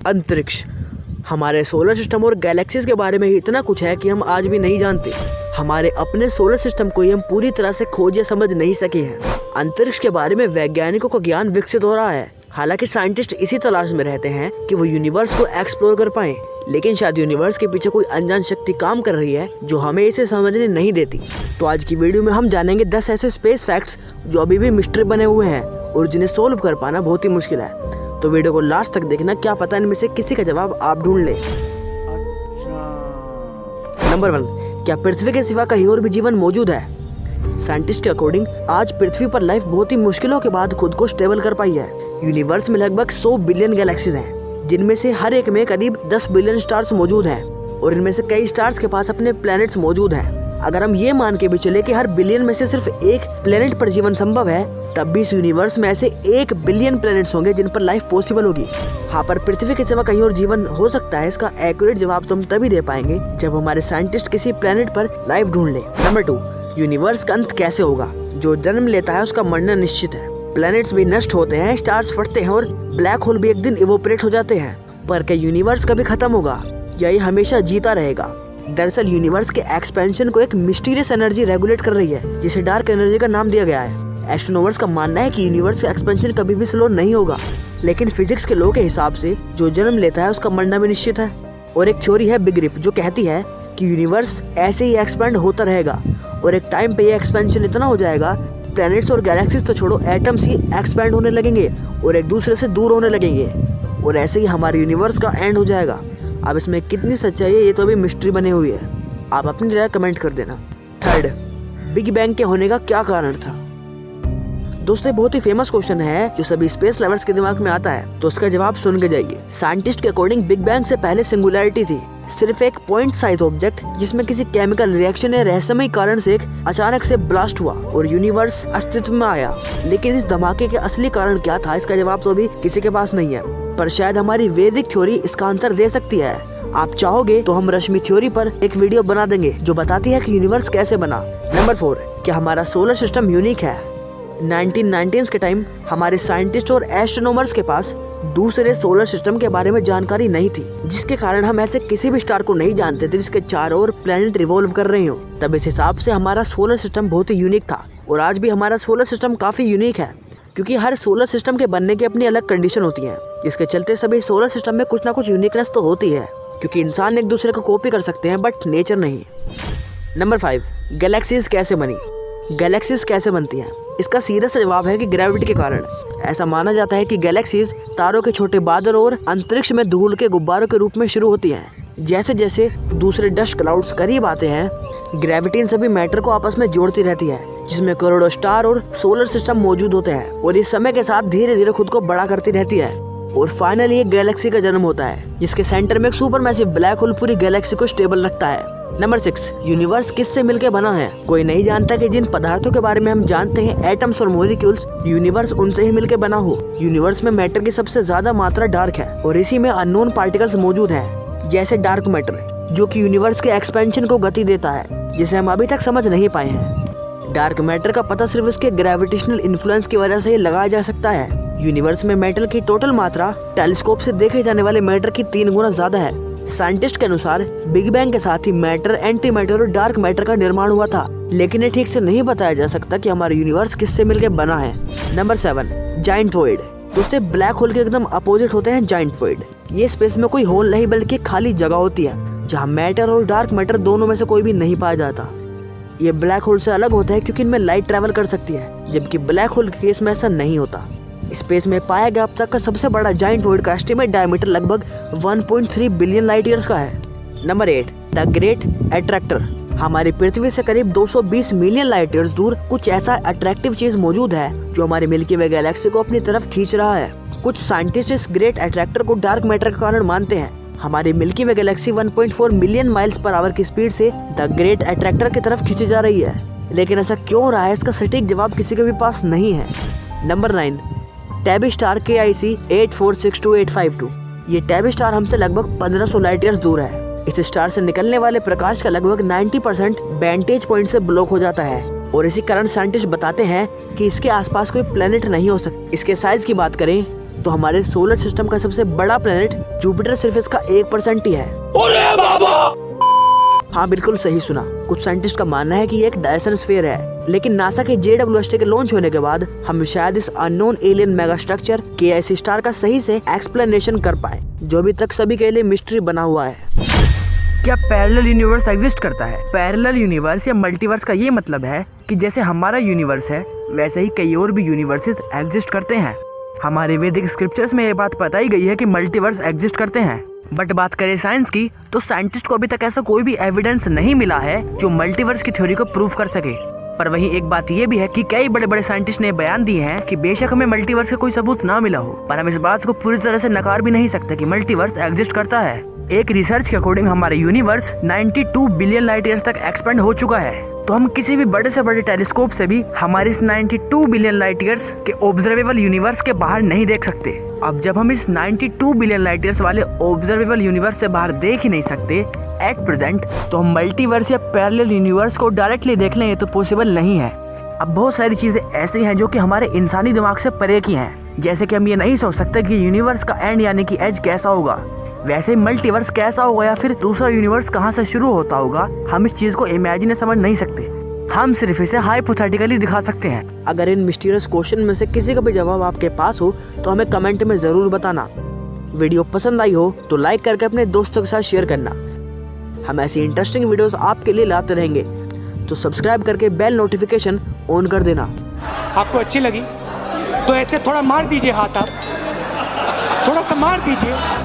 अंतरिक्ष। हमारे solar system और गैलेक्सीज के बारे में इतना कुछ है कि हम आज भी नहीं जानते। हमारे अपने सोलर सिस्टम को ही हम पूरी तरह से खोज या समझ नहीं सके हैं। अंतरिक्ष के बारे में वैज्ञानिकों का ज्ञान विकसित हो रहा है। हालांकि साइंटिस्ट इसी तलाश में रहते हैं कि वो यूनिवर्स को एक्सप्लोर कर पाएं। लेकिन शायद यूनिवर्स के पीछे कोई अनजान शक्ति काम कर रही है जो हमें इसे समझने नहीं देती। तो आज की वीडियो में हम जानेंगे 10 ऐसे स्पेस फैक्ट्स जो अभी भी मिस्ट्री बने हुए हैं और जिन्हें सोल्व कर पाना बहुत ही मुश्किल है। तो वीडियो को लास्ट तक देखना, क्या पता इनमें से किसी का जवाब आप ढूंढ लें। नंबर 1, क्या पृथ्वी के सिवा कहीं और भी जीवन मौजूद है? साइंटिस्ट के अकॉर्डिंग आज पृथ्वी पर लाइफ बहुत ही मुश्किलों के बाद खुद को स्टेबल कर पाई है। यूनिवर्स में लगभग 100 बिलियन गैलेक्सीज हैं, जिनमें से हर एक में करीब 10 बिलियन स्टार्स मौजूद हैं और इनमें से कई स्टार्स के पास अपने प्लैनेट्स मौजूद हैं। अगर हम ये मान के भी चले कि हर बिलियन में से सिर्फ एक प्लेनेट पर जीवन संभव है, तब भी इस यूनिवर्स में ऐसे 1 बिलियन प्लैनेट्स होंगे जिन पर लाइफ पॉसिबल होगी। हाँ, पर पृथ्वी के सिवा कहीं और जीवन हो सकता है, इसका एक्यूरेट जवाब तो हम तभी दे पाएंगे जब हमारे साइंटिस्ट किसी प्लेनेट पर लाइफ ढूंढ ले। नंबर 2, यूनिवर्स का अंत कैसे होगा? जो जन्म लेता है उसका मरना निश्चित है। प्लैनेट्स भी नष्ट होते हैं, स्टार्स फटते हैं और ब्लैक होल भी एक दिन इवोपरेट हो जाते हैं। पर क्या यूनिवर्स कभी खत्म होगा या ये हमेशा जीता रहेगा? दरअसल यूनिवर्स के एक्सपेंशन को एक मिस्टीरियस एनर्जी रेगुलेट कर रही है, जिसे डार्क एनर्जी का नाम दिया गया है। एस्ट्रोनॉमर्स का मानना है कि यूनिवर्स का एक्सपेंशन कभी भी स्लो नहीं होगा, लेकिन फिजिक्स के लॉ के हिसाब से जो जन्म लेता है उसका मरना भी निश्चित है। और एक थ्योरी है बिग रिप, जो कहती है कि यूनिवर्स ऐसे ही एक्सपेंड होता रहेगा और एक टाइम पे ये एक्सपेंशन इतना हो जाएगा, प्लैनेट्स और गैलेक्सीज तो छोड़ो, एटम्स ही एक्सपेंड होने लगेंगे और एक दूसरे से दूर होने लगेंगे और ऐसे ही हमारे यूनिवर्स का एंड हो जाएगा। अब इसमें कितनी सच्चाई है ये तो अभी मिस्ट्री बनी हुई है। आप अपनी राय कमेंट कर देना। 3, बिग बैंग के होने का क्या कारण था? दोस्तों, बहुत ही फेमस क्वेश्चन है जो सभी स्पेस लवर्स के दिमाग में आता है, तो उसका जवाब सुन के जाइए। साइंटिस्ट के अकॉर्डिंग बिग बैंग से पहले सिंगुलैरिटी थी, सिर्फ एक पॉइंट साइज ऑब्जेक्ट जिसमें किसी केमिकल रिएक्शन या रहस्यमय कारण से एक अचानक से ब्लास्ट हुआ और यूनिवर्स अस्तित्व में आया। लेकिन इस धमाके के असली कारण क्या था, इसका जवाब तो अभी किसी के पास नहीं है, पर शायद हमारी वैदिक थ्योरी इसका आंसर दे सकती है। आप चाहोगे तो हम रश्मि थ्योरी पर एक वीडियो बना देंगे जो बताती है कि यूनिवर्स कैसे बना। नंबर 4, क्या हमारा सोलर सिस्टम यूनिक है? 1990s के टाइम हमारे साइंटिस्ट और एस्ट्रोनॉमर्स के पास दूसरे सोलर सिस्टम के बारे में जानकारी नहीं थी, जिसके कारण हम ऐसे किसी भी स्टार को नहीं जानते थे जिसके चारों ओर प्लैनेट रिवॉल्व कर रहे हो। तब इस हिसाब से हमारा सोलर सिस्टम बहुत ही यूनिक था और आज भी हमारा सोलर सिस्टम काफी यूनिक है, क्योंकि हर सोलर सिस्टम के बनने की अपनी अलग कंडीशन होती है, जिसके चलते सभी सोलर सिस्टम में कुछ ना कुछ यूनिकनेस तो होती है, क्योंकि इंसान एक दूसरे को कॉपी कर सकते हैं बट नेचर नहीं। नंबर 5, गैलेक्सीज कैसे बनी? गैलेक्सीज कैसे बनती हैं? इसका सीधा सा जवाब है कि ग्रेविटी के कारण। ऐसा माना जाता है कि गैलेक्सीज तारों के छोटे बादल और अंतरिक्ष में धूल के गुब्बारों के रूप में शुरू होती हैं। जैसे जैसे दूसरे डस्ट क्लाउड्स करीब आते हैं, ग्रेविटी इन सभी मैटर को आपस में जोड़ती रहती है, जिसमें करोड़ों स्टार और सोलर सिस्टम मौजूद होते हैं और इस समय के साथ धीरे धीरे खुद को बड़ा करती रहती है और फाइनली एक गैलेक्सी का जन्म होता है, जिसके सेंटर में एक सुपरमैसिव ब्लैक होल पूरी गैलेक्सी को स्टेबल रखता है। नंबर 6, यूनिवर्स किससे मिलकर बना है? कोई नहीं जानता कि जिन पदार्थों के बारे में हम जानते हैं, एटम्स और मॉलिक्यूल्स, यूनिवर्स उनसे ही मिलकर बना हो। यूनिवर्स में मैटर की सबसे ज्यादा मात्रा डार्क है और इसी में अननोन पार्टिकल्स मौजूद हैं, जैसे डार्क मैटर, जो कि यूनिवर्स के एक्सपेंशन को गति देता है, जिसे हम अभी तक समझ नहीं पाए हैं। डार्क मैटर का पता सिर्फ उसके ग्रेविटेशनल इन्फ्लुएंस की वजह से ही लगाया जा सकता है। यूनिवर्स में मेटल की टोटल मात्रा टेलीस्कोप से देखे जाने वाले मैटर की 3 गुना ज्यादा है। साइंटिस्ट के अनुसार बिग बैंग के साथ ही मैटर, एंटी मैटर और डार्क मैटर का निर्माण हुआ था, लेकिन ये ठीक से नहीं बताया जा सकता कि हमारा यूनिवर्स किससे मिलकर बना है। Number 7, giant void. दोस्तों, ब्लैक होल के एकदम अपोजिट होते हैं जायंट वॉइड। ये स्पेस में कोई होल नहीं बल्कि खाली जगह होती है जहाँ मैटर और डार्क मैटर दोनों में से कोई भी नहीं पाया जाता। ये ब्लैक होल से अलग होता है क्योंकि इनमें लाइट ट्रैवल कर सकती है, जबकि ब्लैक होल के केस में ऐसा नहीं होता। स्पेस में पाया गया अब तक का सबसे बड़ा जायंट वॉइड का एस्टिमेट डायमीटर लगभग 1.3 बिलियन लाइट ईयर्स का है। Number 8, the great attractor. हमारी पृथ्वी से करीब 220 मिलियन लाइट ईयर्स दूर कुछ ऐसा अट्रैक्टिव चीज मौजूद है जो हमारे मिल्की वे गैलेक्सी को अपनी तरफ खींच रहा है। कुछ साइंटिस्ट इस ग्रेट अट्रैक्टर को डार्क मैटर के कारण मानते हैं। हमारी milky way galaxy 1.4 million miles per hour की स्पीड से द ग्रेट अट्रैक्टर की तरफ खींची जा रही है, लेकिन ऐसा क्यों हो रहा है, इसका सटीक जवाब किसी के भी पास नहीं है। Number 9, tabby star KIC 8462852। ये टैबी स्टार हमसे लगभग 1500 लाइट ईयर्स दूर है। इस स्टार से निकलने वाले प्रकाश का लगभग 90% वेंटेज पॉइंट से ब्लॉक हो जाता है और इसी कारण साइंटिस्ट बताते हैं कि इसके आसपास कोई प्लेनेट नहीं हो सकता। इसके साइज की बात करें तो हमारे सोलर सिस्टम का सबसे बड़ा प्लेनेट जुपिटर सिर्फ इसका 1% ही है। अरे बाबा! हाँ, बिल्कुल सही सुना। कुछ साइंटिस्ट का मानना है कि ये एक डायसन स्फीयर है, लेकिन नासा के JWST के लॉन्च होने के बाद हम शायद इस unknown alien mega structure KIC star का सही से एक्सप्लेनेशन कर पाए, जो अभी तक सभी के लिए मिस्ट्री बना हुआ है। क्या पैरेलल यूनिवर्स एग्जिस्ट करता है? पैरेलल यूनिवर्स या मल्टीवर्स का ये मतलब है कि जैसे हमारा यूनिवर्स है वैसे ही कई और भी यूनिवर्सेस एग्जिस्ट करते हैं। हमारे वैदिक स्क्रिप्चर्स में ये बात बताई गई है कि मल्टीवर्स एग्जिस्ट करते हैं। बट बात करें साइंस की, तो साइंटिस्ट को अभी तक ऐसा कोई भी एविडेंस नहीं मिला है जो मल्टीवर्स की थ्योरी को प्रूव कर सके। पर वहीं एक बात ये भी है कि कई बड़े बड़े साइंटिस्ट ने बयान दिए हैं कि बेशक हमें मल्टीवर्स का कोई सबूत ना मिला हो, पर हम इस बात को पूरी तरह से नकार भी नहीं सकते कि मल्टीवर्स एग्जिस्ट करता है। एक रिसर्च के अकॉर्डिंग हमारा यूनिवर्स 92 बिलियन लाइट ईयर्स तक एक्सपेंड हो चुका है, तो हम किसी भी बड़े से बड़े टेलीस्कोप से भी हमारे इस 92 बिलियन लाइट ईयर्स के ऑब्जर्वेबल यूनिवर्स के बाहर नहीं देख सकते। अब जब हम इस 92 बिलियन लाइट ईयर्स वाले ऑब्जर्वेबल यूनिवर्स से बाहर देख ही नहीं सकते एट प्रेजेंट, तो हम मल्टीवर्स या पैरेलल यूनिवर्स को डायरेक्टली देख लें ये तो पॉसिबल नहीं है। अब बहुत सारी चीजें ऐसी हैं जो कि हमारे इंसानी दिमाग से परे की हैं, जैसे कि हम ये नहीं सोच सकते कि यूनिवर्स का एंड यानी कि एज कैसा होगा, वैसे ही मल्टीवर्स कैसा होगा या फिर दूसरा यूनिवर्स कहाँ से शुरू होता होगा, हम इस चीज को इमेजिन या समझ नहीं सकते। हम सिर्फ इसे हाइपोथेटिकली दिखा सकते हैं। अगर इन मिस्टीरियस क्वेश्चन में से किसी का भी जवाब आपके पास हो तो हमें कमेंट में जरूर बताना। वीडियो पसंद आई हो तो लाइक करके अपने दोस्तों के साथ शेयर करना। हम ऐसी इंटरेस्टिंग वीडियोस आपके लिए लाते रहेंगे, तो सब्सक्राइब करके बेल नोटिफिकेशन ऑन कर देना। आपको अच्छी लगी तो ऐसे थोड़ा मार दीजिए हाथ, आप थोड़ा सा मार दीजिए।